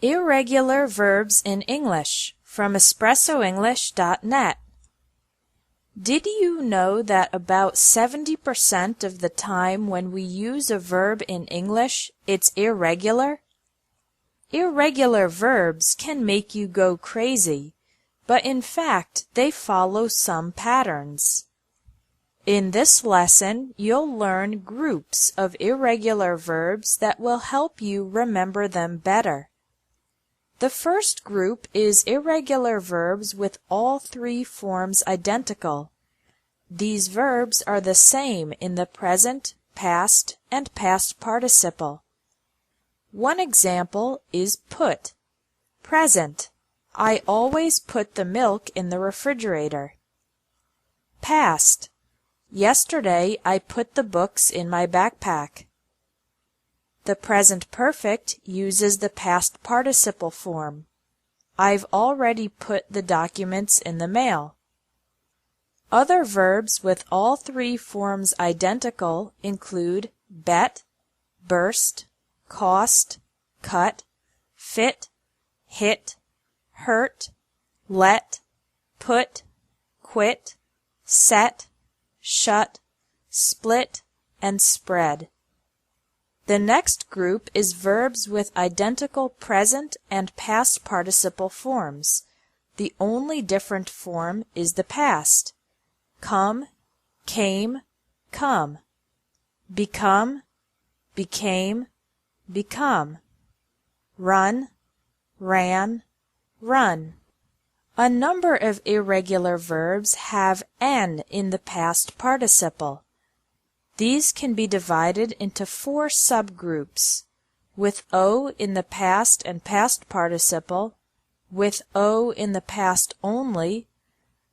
Irregular verbs in English from espressoenglish.net. Did you know that about 70% of the time when we use a verb in English, it's irregular? Irregular verbs can make you go crazy, but in fact, they follow some patterns. In this lesson, you'll learn groups of irregular verbs that will help you remember them better. The first group is irregular verbs with all three forms identical. These verbs are the same in the present, past, and past participle. One example is put. Present. I always put the milk in the refrigerator. Past. Yesterday I put the books in my backpack. The present perfect uses the past participle form. I've already put the documents in the mail. Other verbs with all three forms identical include bet, burst, cost, cut, fit, hit, hurt, let, put, quit, set, shut, split, and spread. The next group is verbs with identical present and past participle forms. The only different form is the past. Come, came, come. Become, became, become. Run, ran, run. A number of irregular verbs have N in the past participle. These can be divided into 4 subgroups, with O in the past and past participle, with O in the past only,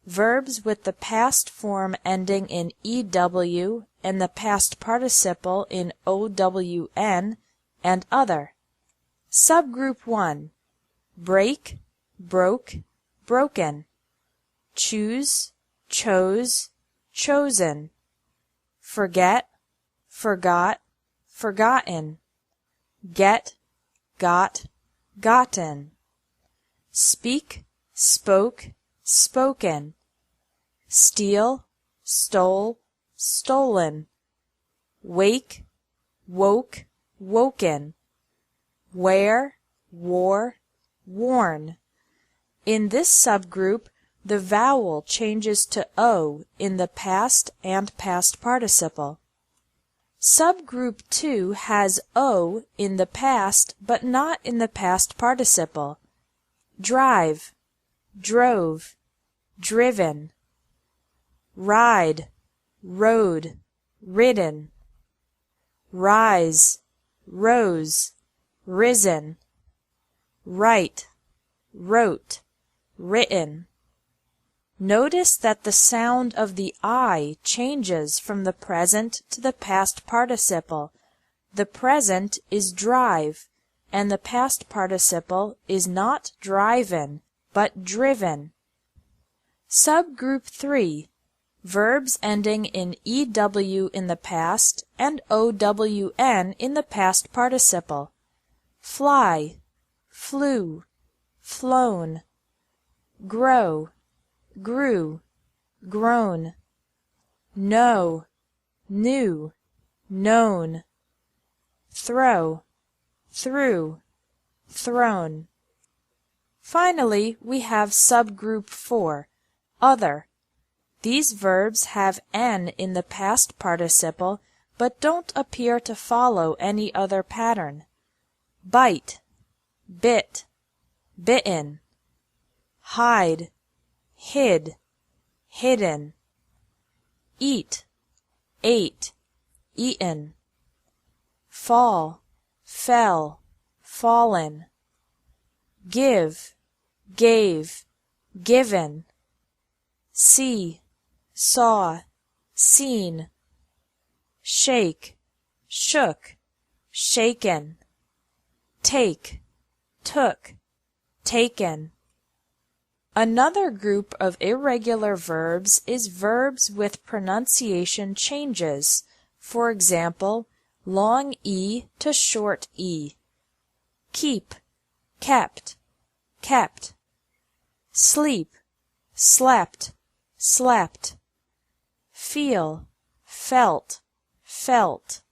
verbs with the past form ending in EW and the past participle in OWN, and other. Subgroup 1. Break, broke, broken. Choose, chose, chosen. Forget, forgot, forgotten. Get, got, gotten. Speak, spoke, spoken. Steal, stole, stolen. Wake, woke, woken. Wear, wore, worn. In this subgroup, the vowel changes to O in the past and past participle. Subgroup 2 has O in the past but not in the past participle. Drive, drove, driven. Ride, rode, ridden. Rise, rose, risen. Write, wrote, written. Notice that the sound of the I changes from the present to the past participle. The present is drive, and the past participle is not driven, but driven. Subgroup 3. Verbs ending in EW in the past and OWN in the past participle. Fly, flew, flown. Grow, grew, grown. Know, knew, known. Throw, threw, thrown. Finally, we have subgroup 4, other. These verbs have N in the past participle, but don't appear to follow any other pattern. Bite, bit, bitten. Hide, hid, hidden. Eat, ate, eaten. Fall, fell, fallen. Give, gave, given. See, saw, seen. Shake, shook, shaken. Take, took, taken. Another group of irregular verbs is verbs with pronunciation changes. For example, long E to short E. Keep, kept, kept. Sleep, slept, slept. Feel, felt, felt.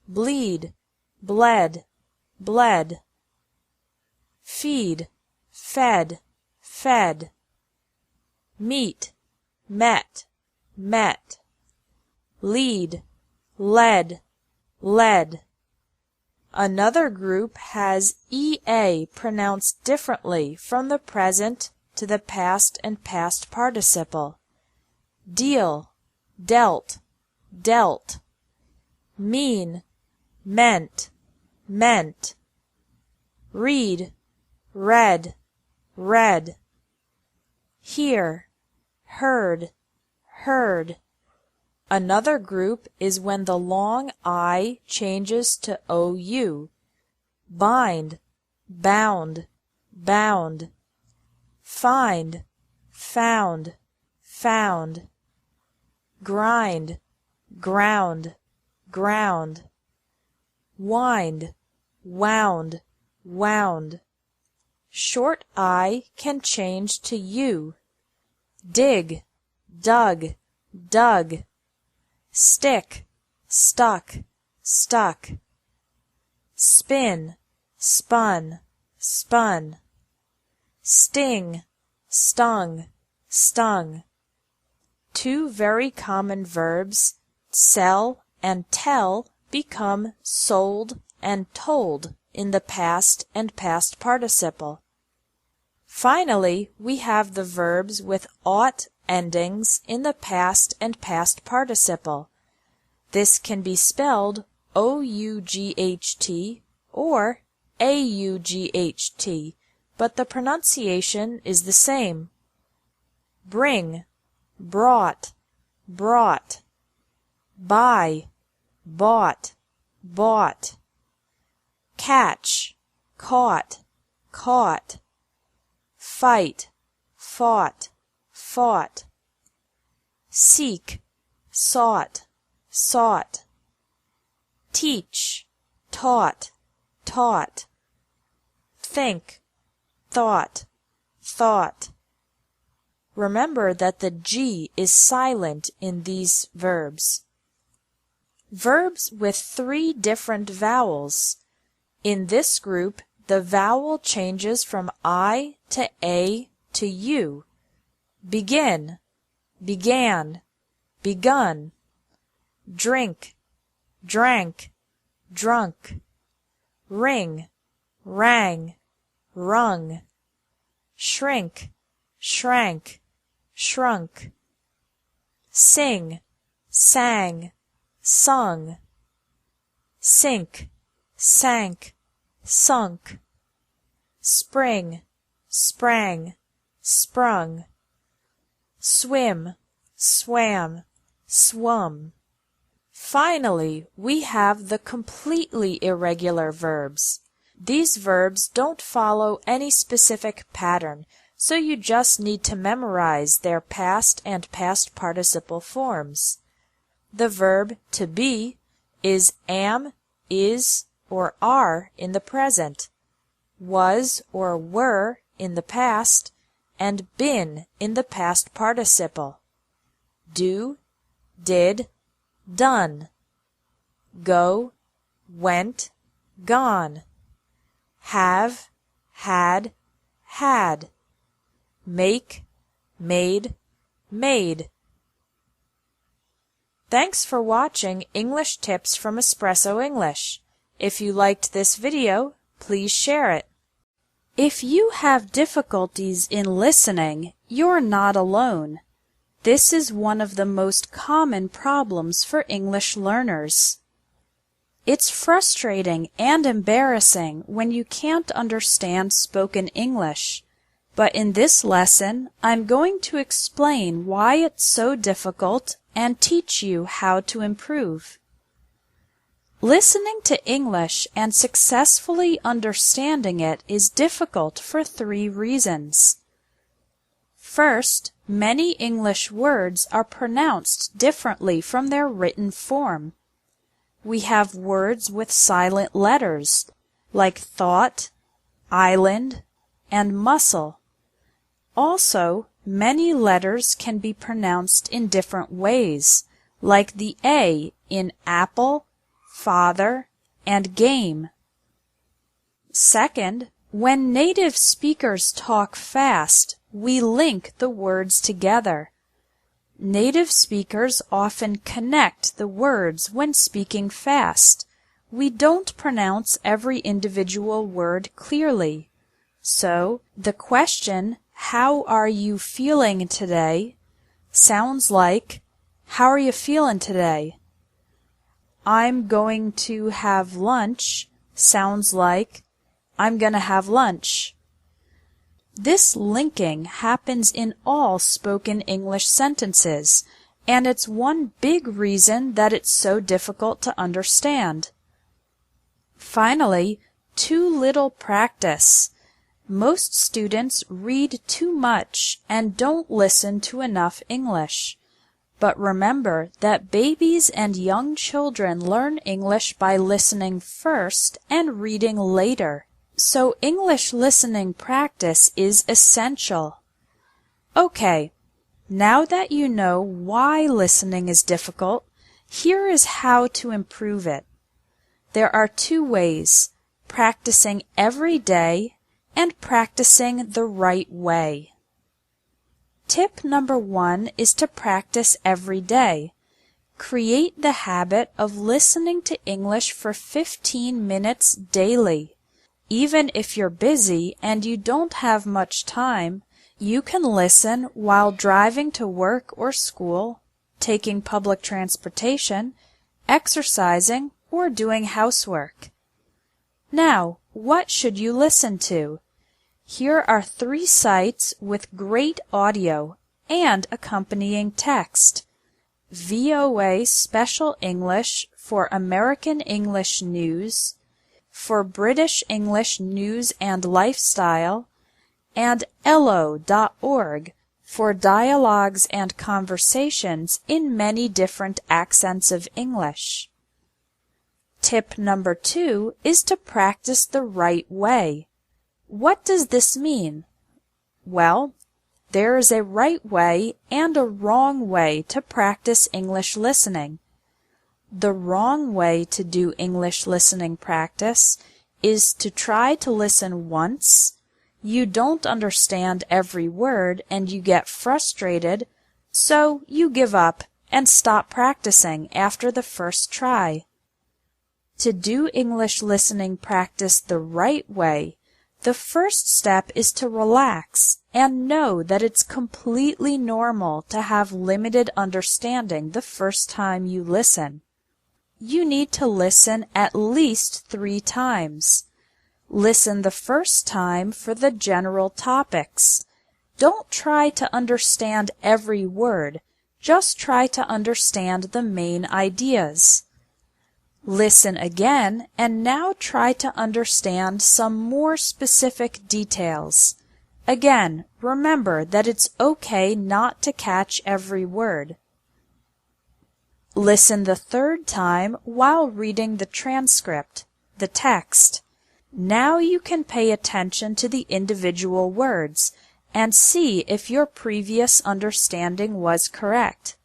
Bleed, bled, bled. Feed, fed, fed. Meet, met, met. Lead, led, led. Another group has EA pronounced differently from the present to the past and past participle. Deal, dealt, dealt. Mean, meant, meant. Read, read, read. Hear, heard, heard. Another group is when the long I changes to OU. Bind, bound, bound. Find, found, found. Grind, ground, ground. Wind, wound, wound. Short I can change to U. Dig, dug, dug. Stick, stuck, stuck. Spin, spun, spun. Sting, stung, stung. Two very common verbs, sell and tell, become sold and told in the past and past participle. Finally, we have the verbs with ought endings in the past and past participle. This can be spelled O-U-G-H-T or A-U-G-H-T, but the pronunciation is the same. Bring, brought, brought. Buy, bought, bought. Catch, caught, caught. Fight, fought, fought. Seek, sought, sought. Teach, taught, taught. Think, thought, thought. Remember that the G is silent in these verbs. Verbs with 3 different vowels. In this group, the vowel changes from I to A to U. Begin, began, begun. Drink, drank, drunk. Ring, rang, rung. Shrink, shrank, shrunk. Sing, sang, sung. Sink, sank, sunk. Spring, sprang, sprung. Swim, swam, swum. Finally, we have the completely irregular verbs. These verbs don't follow any specific pattern, so you just need to memorize their past and past participle forms. The verb to be is am, is, or are in the present, was or were in the past, and been in the past participle. Do, did, done. Go, went, gone. Have, had, had. Make, made, made. Thanks for watching English Tips from Espresso English. If you liked this video, please share it. If you have difficulties in listening, you're not alone. This is one of the most common problems for English learners. It's frustrating and embarrassing when you can't understand spoken English, but in this lesson, I'm going to explain why it's so difficult and teach you how to improve. Listening to English and successfully understanding it is difficult for 3 reasons. First, many English words are pronounced differently from their written form. We have words with silent letters, like thought, island, and muscle. Also, many letters can be pronounced in different ways, like the A in apple, father, and game. Second, when native speakers talk fast, we link the words together. Native speakers often connect the words when speaking fast. We don't pronounce every individual word clearly. So, the question, "How are you feeling today?" sounds like, "How are you feeling today?" "I'm going to have lunch" sounds like, "I'm gonna have lunch." This linking happens in all spoken English sentences, and it's one big reason that it's so difficult to understand. Finally, too little practice. Most students read too much and don't listen to enough English. But remember that babies and young children learn English by listening first and reading later. So English listening practice is essential. Okay, now that you know why listening is difficult, here is how to improve it. There are two ways: practicing every day and practicing the right way. Tip number 1 is to practice every day. Create the habit of listening to English for 15 minutes daily. Even if you're busy and you don't have much time, you can listen while driving to work or school, taking public transportation, exercising, or doing housework. Now, what should you listen to? Here are 3 sites with great audio and accompanying text. VOA Special English for American English News, for British English News and Lifestyle, and elo.org for dialogues and conversations in many different accents of English. Tip number 2 is to practice the right way. What does this mean? Well, there is a right way and a wrong way to practice English listening. The wrong way to do English listening practice is to try to listen once, you don't understand every word and you get frustrated, so you give up and stop practicing after the first try. To do English listening practice the right way, the first step is to relax and know that it's completely normal to have limited understanding the first time you listen. You need to listen at least 3 times. Listen the first time for the general topics. Don't try to understand every word, just try to understand the main ideas. Listen again and now try to understand some more specific details. Again, remember that it's okay not to catch every word. Listen the 3rd time while reading the transcript, the text. Now you can pay attention to the individual words and see if your previous understanding was correct.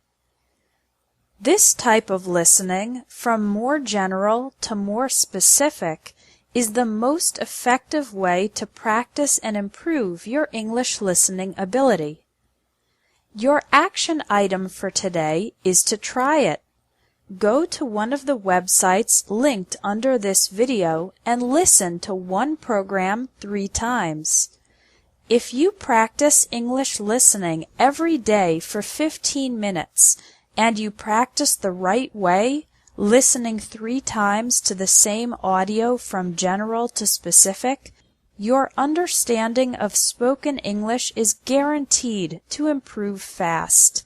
This type of listening, from more general to more specific, is the most effective way to practice and improve your English listening ability. Your action item for today is to try it. Go to one of the websites linked under this video and listen to one program 3 times. If you practice English listening every day for 15 minutes, and you practice the right way, listening 3 times to the same audio from general to specific, your understanding of spoken English is guaranteed to improve fast.